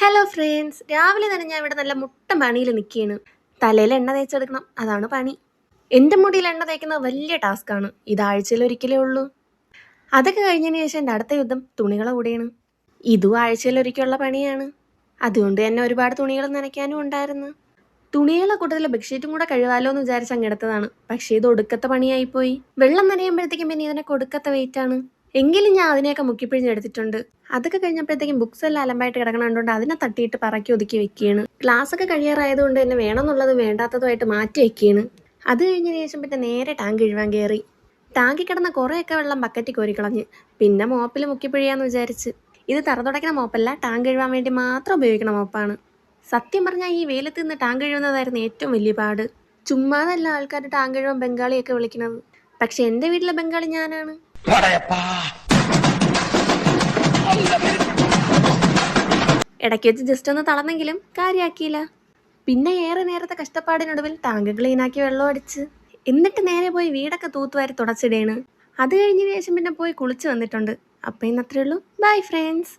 Hello friends, രാവിലെ തന്നെ ഞാൻ ഇവിടെ നല്ല മുട്ട പണിയിൽ നിൽക്കുകയാണ്. തലയിൽ എണ്ണ തേച്ചെടുക്കണം, അതാണ് പണി. എൻ്റെ മുടിയിൽ എണ്ണ തേക്കുന്നത് വലിയ ടാസ്ക്കാണ്. ഇത് ആഴ്ചയിൽ ഒരിക്കലേ ഉള്ളൂ. അതൊക്കെ കഴിഞ്ഞതിന് ശേഷം എൻ്റെ അടുത്ത യുദ്ധം തുണികളെ കൂടെയാണ്. ഇതും ആഴ്ചയിൽ ഒരിക്കലുള്ള പണിയാണ്. അതുകൊണ്ട് തന്നെ ഒരുപാട് തുണികൾ നനയ്ക്കാനും ഉണ്ടായിരുന്നു. തുണികളെ കൂട്ടത്തിൽ ബെഡ്ഷീറ്റും കൂടെ കഴുകാലോ എന്ന് വിചാരിച്ച് അങ്ങെടുത്തതാണ്. പക്ഷേ ഇത് ഒടുക്കത്തെ പണിയായിപ്പോയി. വെള്ളം നനയുമ്പോഴത്തേക്കും പിന്നെ ഇതിനൊക്കെ ഒടുക്കത്തെ വെയിറ്റാണ്. എങ്കിലും ഞാൻ അതിനെയൊക്കെ മുക്കിപ്പിഴിഞ്ഞെടുത്തിട്ടുണ്ട്. അതൊക്കെ കഴിഞ്ഞപ്പോഴത്തേക്കും ബുക്സ് എല്ലാം അലമ്പായിട്ട് കിടക്കണതുകൊണ്ട് അതിനെ തട്ടിയിട്ട് പറക്കി ഒതുക്കി വെക്കുകയാണ്. ക്ലാസ്സൊക്കെ കഴിയാറായതുകൊണ്ട് തന്നെ വേണമെന്നുള്ളത് വേണ്ടാത്തതുമായിട്ട് മാറ്റി വെക്കുകയാണ്. അത് കഴിഞ്ഞതിന് ശേഷം പിന്നെ നേരെ ടാങ്ക് കഴുകാൻ കയറി. ടാങ്കിൽ കിടന്ന കുറേയൊക്കെ വെള്ളം ബക്കറ്റിൽ കോരിക്കളഞ്ഞ് പിന്നെ മോപ്പിൽ മുക്കിപ്പിഴിയാന്ന് വിചാരിച്ച്. ഇത് തറ തുടയ്ക്കണ മോപ്പല്ല, ടാങ്ക് കഴുകാൻ വേണ്ടി മാത്രം ഉപയോഗിക്കണ മോപ്പാണ്. സത്യം പറഞ്ഞാൽ ഈ വെയിലത്ത് നിന്ന് ടാങ്ക് കഴുകുന്നതായിരുന്നു ഏറ്റവും വലിയ പാട്. ചുമ്മാതല്ല ആൾക്കാർ ടാങ്ക് കഴുകാൻ ബംഗാളിയൊക്കെ വിളിക്കുന്നത്. പക്ഷെ എൻ്റെ വീട്ടിലെ ബംഗാളി ഞാനാണ്. ഇടയ്ക്ക് വെച്ച് ജസ്റ്റ് ഒന്ന് തളർന്നെങ്കിലും കാര്യമാക്കിയില്ല. പിന്നെ ഏറെ നേരത്തെ കഷ്ടപ്പാടിനൊടുവിൽ ടാങ്ക് ക്ലീനാക്കി വെള്ളം അടിച്ച് എന്നിട്ട് നേരെ പോയി വീടൊക്കെ തൂത്തുവാരി തുടച്ചിടേണ്. അത് കഴിഞ്ഞതിന് ശേഷം പിന്നെ പോയി കുളിച്ച് വന്നിട്ടുണ്ട്. അപ്പം ഇന്നത്രേ ഉള്ളൂ. Bye friends.